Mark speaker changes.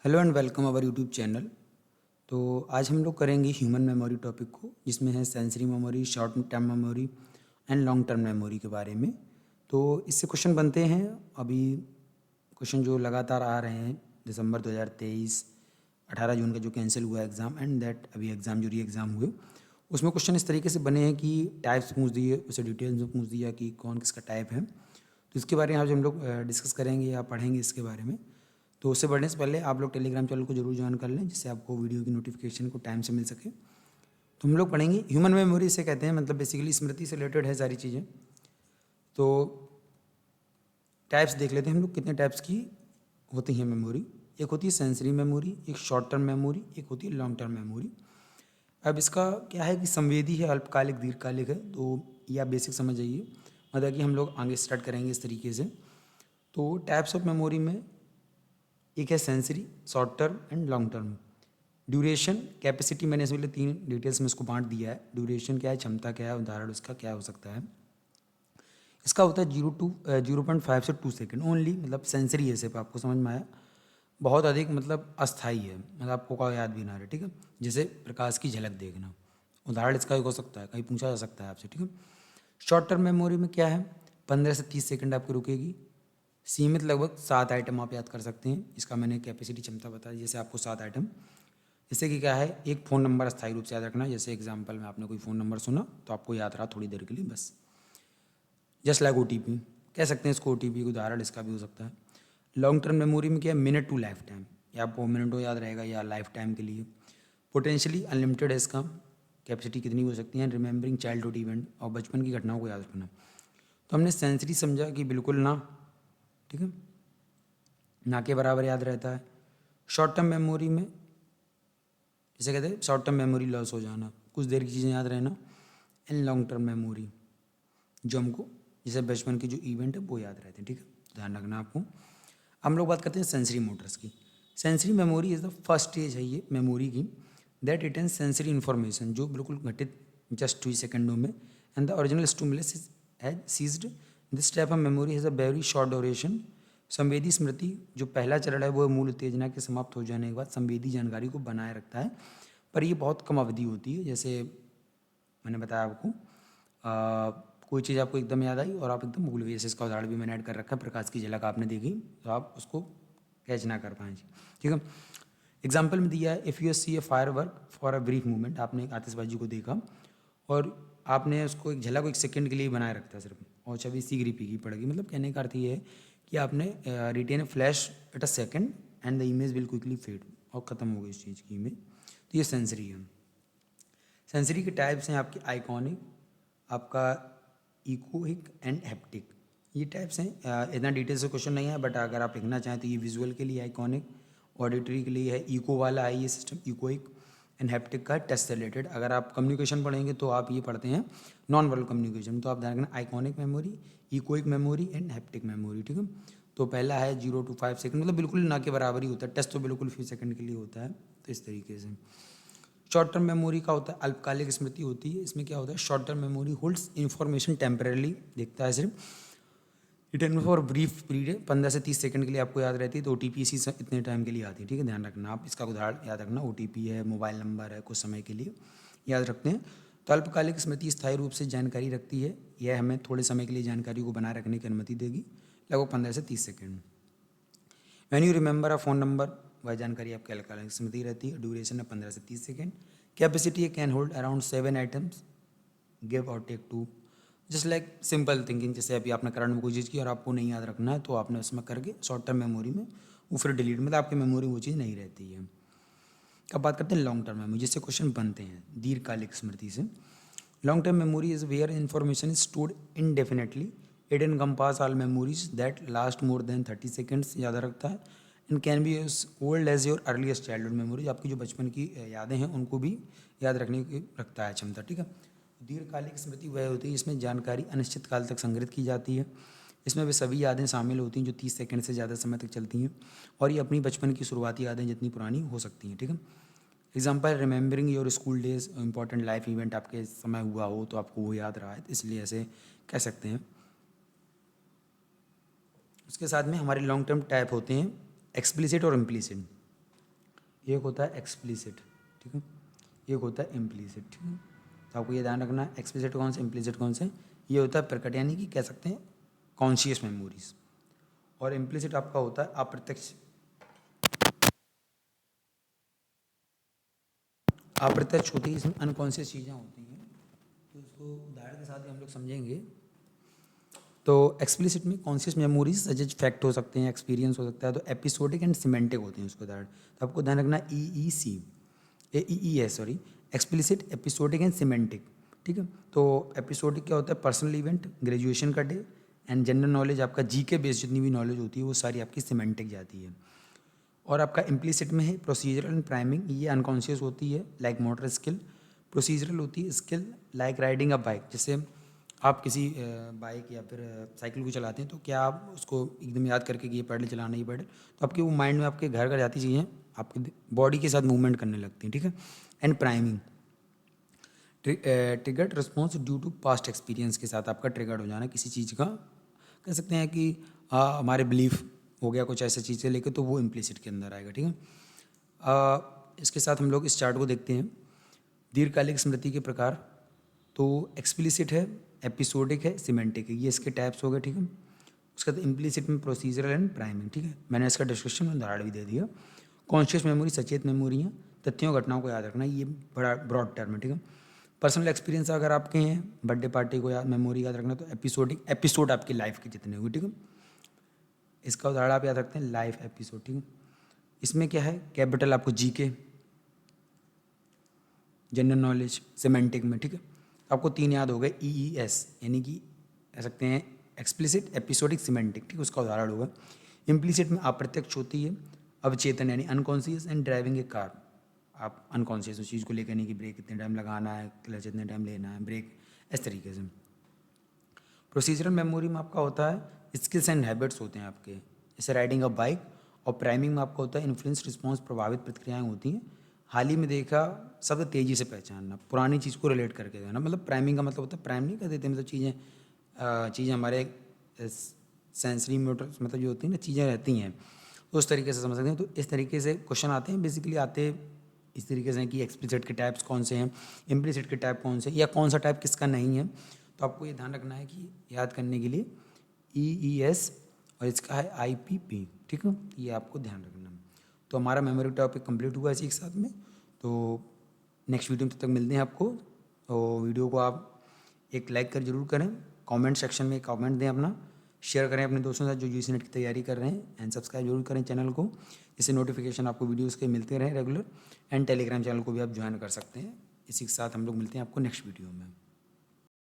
Speaker 1: Hello and welcome our YouTube channel. तो आज हम लोग करेंगे ह्यूमन मेमोरी टॉपिक को, जिसमें है sensory memory, short term memory and long term memory के बारे में। तो इससे क्वेश्चन बनते हैं। अभी क्वेश्चन जो लगातार आ रहे हैं, दिसंबर 2023, 18 जून का जो कैंसिल हुआ एग्ज़ाम एंड दैट अभी एग्ज़ाम जो री एग्ज़ाम हुए, उसमें क्वेश्चन इस तरीके से बने हैं कि टाइप्स पूछ दिए, उसे डिटेल्स में पूछ दिया कि कौन किसका टाइप है। तो इसके बारे में आज हम लोग डिस्कस करेंगे या पढ़ेंगे इसके बारे में। तो उससे बढ़ने से पहले आप लोग टेलीग्राम चैनल को जरूर ज्वाइन कर लें, जिससे आपको वीडियो की नोटिफिकेशन को टाइम से मिल सके। तो हम लोग पढ़ेंगे ह्यूमन मेमोरी से कहते हैं, मतलब बेसिकली स्मृति से रिलेटेड है सारी चीज़ें। तो टाइप्स देख लेते हैं हम लोग, कितने टाइप्स की होती हैं मेमोरी। एक होती है सेंसरी मेमोरी, एक शॉर्ट टर्म मेमोरी, एक होती है लॉन्ग टर्म मेमोरी। अब इसका क्या है कि संवेदी है, अल्पकालिक, दीर्घकालिक है। तो ये आप बेसिक समझ जाइए, मतलब कि हम लोग आगे स्टार्ट करेंगे इस तरीके से। तो टाइप्स ऑफ मेमोरी में एक है sensory, short term and long term. Duration, capacity, मैंने इसमें तीन डिटेल्स में इसको बांट दिया है। ड्यूरेशन क्या है, क्षमता क्या है, उदाहरण उसका क्या हो सकता है। इसका होता है 0.5 से 2 सेकेंड ओनली, मतलब सेंसरी है, सिर्फ आपको समझ में आया। बहुत अधिक मतलब अस्थाई है, मतलब आपको का याद भी ना रहे, ठीक है। जैसे प्रकाश की झलक देखना, उदाहरण इसका एक हो सकता है, कहीं पूछा जा सकता है आपसे, ठीक है। शॉर्ट टर्म मेमोरी में क्या है, 15 से 30 सेकेंड आपकी रुकेगी। सीमित, लगभग 7 आइटम आप याद कर सकते हैं। इसका मैंने कैपेसिटी क्षमता बताई, जैसे आपको 7 आइटम। जैसे कि क्या है, एक फ़ोन नंबर अस्थायी रूप से याद रखना। जैसे एग्जांपल में आपने कोई फ़ोन नंबर सुना तो आपको याद रहा थोड़ी देर के लिए, बस। जस्ट लाइक OTP कह सकते हैं इसको, OTP का उदाहरण इसका भी हो सकता है। लॉन्ग टर्म मेमोरी में क्या है, मिनट टू लाइफ टाइम, या आपको मिनटों याद रहेगा या लाइफ टाइम के लिए। पोटेंशियली अनलिमिटेड है इसका, कैपेसिटी कितनी हो सकती है। रिमेंबरिंग चाइल्डहुड इवेंट, और बचपन की घटनाओं को याद रखना। तो हमने सेंसरी समझा कि बिल्कुल ना, ठीक है, ना के बराबर याद रहता है। शॉर्ट टर्म मेमोरी में जैसे कहते हैं शॉर्ट टर्म मेमोरी लॉस हो जाना, कुछ देर की चीज़ें याद रहना। एंड लॉन्ग टर्म मेमोरी, जो हमको जैसे बचपन के जो इवेंट है वो याद रहते हैं, ठीक है, ध्यान रखना आपको। हम लोग बात करते हैं सेंसरी मोटर्स की। Sensory memory is the first stage है ये मेमोरी की, that it and sensory information, जो बिल्कुल घटित जस्ट 2 सेकेंडों में। And the original stimulus has ceased. This type of memory has a very short duration. संवेदी स्मृति, जो पहला चरण है वो मूल उत्तेजना के समाप्त हो जाने के बाद संवेदी जानकारी को बनाए रखता है, पर ये बहुत कम अवधि होती है। जैसे मैंने बताया आपको, कोई चीज़ आपको एकदम याद आई और आप एकदम भूल गए, जैसे इसका उदाहरण भी मैंने ऐड कर रखा है, प्रकाश की झलक आपने देखी तो आप उसको कैच ना कर पाएँ, ठीक है। एग्जाम्पल में दिया है, if you see a firework for a brief moment, आपने एक आतिशबाजी को देखा और आपने उसको एक झलक को 1 सेकंड के लिए बनाए रखता है सिर्फ, और छवि सी ग्री की पड़ेगी। मतलब कहने का अर्थ ये है कि आपने retain flash at a second and the image will quickly fade, और ख़त्म हो गई इस चीज़ की इमेज। तो ये सेंसरी है। सेंसरी के टाइप्स हैं आपके आइकॉनिक, आपका इकोइक एंड हैप्टिक, ये टाइप्स हैं। इतना डिटेल से क्वेश्चन नहीं है, बट अगर आप लिखना चाहें तो ये विजुअल के लिए आइकॉनिक, ऑडिटरी के लिए है इको वाला है ये सिस्टम इकोइक, एंड हैप्टिक का टच से रिलेटेड। अगर आप कम्युनिकेशन पढ़ेंगे तो आप ये पढ़ते हैं नॉन वर्बल कम्युनिकेशन, तो आप ध्यान रखना iconic memory, echoic memory and haptic memory, ठीक है। तो पहला है 0 to 5 सेकंड, मतलब बिल्कुल ना के बराबर ही होता है। टच तो बिल्कुल फ्यू सेकंड के लिए होता है, तो इस तरीके से। शॉर्ट टर्म मेमोरी का होता है अल्पकालिक स्मृति होती है। इसमें क्या होता है, short term memory holds information temporarily, देखता है सिर्फ, रिटर्न फॉर ब्रीफ पीरियड, 15 से 30 सेकंड के लिए आपको याद रहती है। तो OTP इसी इतने टाइम के लिए आती है, ठीक है, ध्यान रखना आप इसका उदाहरण याद रखना। OTP है, मोबाइल नंबर है, कुछ समय के लिए याद रखते हैं। तो अल्पकालिक स्मृति स्थायी रूप से जानकारी रखती है, यह हमें थोड़े समय के लिए जानकारी को बनाए रखने की अनुमति देगी, लगभग 15 से 30 second. When you remember a phone number, वह जानकारी आपके अल्पकालिक स्मृति रहती है। ड्यूरेशन है 15 से 30 सेकंड। कैपेसिटी है can hold around 7 items, give और take 2। Just like simple thinking, जैसे अभी आपने करंट में कोई चीज़ की और आपको नहीं याद रखना है, तो आपने उसमें करके शॉर्ट टर्म मेमोरी में वो फिर डिलीट, मतलब आपकी मेमोरी वो चीज़ नहीं रहती है। अब बात करते हैं लॉन्ग टर्म मेमोरी, जिससे क्वेश्चन बनते हैं दीर्घकालिक स्मृति से। Long term memory is where information is stored indefinitely. It encompass all memories that last more than 30 seconds, याद रखता है। And can be as old as your earliest childhood memories, आपकी जो बचपन की यादें हैं उनको भी याद रखने की रखता है क्षमता, ठीक है। दीर्घकालिक स्मृति वह होती है जिसमें जानकारी अनिश्चित काल तक संग्रहित की जाती है। इसमें वे सभी यादें शामिल होती हैं जो 30 सेकंड से ज़्यादा समय तक चलती हैं, और ये अपनी बचपन की शुरुआती यादें जितनी पुरानी हो सकती हैं, ठीक है। Example, remembering your school days, important life event आपके समय हुआ हो तो आपको वो याद रहा है, तो इसलिए ऐसे कह सकते हैं। उसके साथ में हमारे लॉन्ग टर्म टाइप होते हैं एक्सप्लिसिट और इम्प्लिसिट। एक होता है एक्सप्लिसिट, ठीक है, एक होता है इम्प्लिसिट, ठीक है। तो आपको ये ध्यान रखना है एक्सप्लिसिट कौन से, इम्प्लिसिट कौन से। ये होता है प्रकट यानी कि कह सकते हैं कॉन्शियस मेमोरीज, और इम्प्लिसिट आपका होता है अप्रत्यक्ष, अप्रत्यक्ष होती है, इसमें अनकॉन्शियस चीज़ें होती हैं। तो इसको उदाहरण के साथ ही हम लोग समझेंगे। तो एक्सप्लिसिट में conscious memories such as fact हो सकते हैं, एक्सपीरियंस हो सकता है। तो एपिसोडिक एंड सिमेंटिक होते हैं उसको उदाहरण। तो आपको ध्यान रखना sorry, explicit, episodic and semantic, ठीक है। तो एपिसोडिक क्या होता है, पर्सनल इवेंट, ग्रेजुएशन का डे, एंड जनरल नॉलेज, आपका जी के बेस्ड जितनी भी नॉलेज होती है वो सारी आपकी सिमेंटिक जाती है। और आपका इम्प्लिसिट में है प्रोसीजरल एंड प्राइमिंग, ये अनकॉन्शियस होती है, लाइक मोटर स्किल। प्रोसीजरल होती है skill like riding a bike, जैसे आप किसी बाइक या फिर साइकिल को चलाते हैं तो क्या आप उसको एकदम याद करके कि ये पैडल चलाना, ये पैडल, तो आपके वो माइंड में आपके घर घर जाती चीज़ें आपकी बॉडी के साथ मूवमेंट करने लगती हैं, ठीक है। And priming, triggered response due to past experience के साथ आपका ट्रिगर्ड हो जाना किसी चीज़ का, कह सकते हैं कि हमारे बिलीफ हो गया कुछ ऐसी चीज़ें लेके, तो वो इम्प्लिसिट के अंदर आएगा, ठीक है। इसके साथ हम लोग इस चार्ट को देखते हैं। दीर्घकालिक स्मृति के प्रकार, तो एक्सप्लिसिट है, एपिसोडिक है, सिमेंटिक है, ये इसके टाइप्स हो गए, ठीक है। उसके बाद इम्प्लिसिट में प्रोसीजरल एंड प्राइमिंग, ठीक है, मैंने इसका डिस्क्रिप्शन में उदाहरण भी दे दिया। कॉन्शियस मेमोरी सचेत मेमोरी है, तथ्यों घटनाओं को याद रखना, ये बड़ा ब्रॉड टर्म है, ठीक है। पर्सनल एक्सपीरियंस अगर आपके हैं, बर्थडे पार्टी को याद, मेमोरी याद रखना, तो एपिसोडिक, एपिसोड आपकी लाइफ के जितने हुए, ठीक है। इसका उदाहरण आप याद रखते हैं लाइफ एपिसोड, ठीक है। इसमें क्या है, कैपिटल आपको जी के, जनरल नॉलेज, सिमेंटिक में, ठीक है। आपको तीन याद हो गए, EES यानी कि कह सकते हैं एक्सप्लिसिट, एपिसोडिक, सिमेंटिक, ठीक है, उसका उदाहरण होगा। इम्प्लिसिट में अप्रत्यक्ष होती है, अवचेतन यानी unconscious, and driving A car, आप अनकॉन्शियस उस चीज़ को लेकर नहीं कि ब्रेक कितने टाइम लगाना है, क्लच कितने टाइम लेना है, ब्रेक, इस तरीके से। प्रोसीजरल मेमोरी में आपका होता है स्किल्स एंड हैबिट्स होते हैं आपके, जैसे राइडिंग अ बाइक। और प्राइमिंग में आपका होता है इन्फ्लुएंस, रिस्पॉन्स, प्रभावित प्रतिक्रियाएं होती हैं। हाल ही में देखा शब्द तेज़ी से पहचानना, पुरानी चीज़ को रिलेट करके देना, मतलब प्राइमिंग का मतलब होता है, प्राइम नहीं कर देते, मतलब चीज़ें हमारे सेंसरी मोटर मतलब जो होती हैं ना, चीज़ें रहती हैं, उस तरीके से समझ सकते हैं। तो इस तरीके से क्वेश्चन आते हैं, बेसिकली आते इस तरीके से कि एक्सप्लिसिट के टाइप्स कौन से हैं, इम्प्लिसिट के टाइप कौन से, या कौन सा टाइप किसका नहीं है। तो आपको ये ध्यान रखना है कि याद करने के लिए EES और इसका है IPP, ठीक है, ये आपको ध्यान रखना है। तो हमारा मेमोरी टॉपिक कंप्लीट हुआ इसी के साथ में। तो नेक्स्ट वीडियो में तब तक मिलते हैं आपको। और वीडियो को आप एक लाइक कर जरूर करें, कमेंट सेक्शन में कमेंट दें अपना, शेयर करें अपने दोस्तों के साथ जो यूजी नेट की तैयारी कर रहे हैं, एंड सब्सक्राइब जरूर करें चैनल को, जिससे नोटिफिकेशन आपको वीडियोज़ के मिलते रहें रेगुलर। एंड टेलीग्राम चैनल को भी आप ज्वाइन कर सकते हैं। इसी के साथ हम लोग मिलते हैं आपको नेक्स्ट वीडियो में।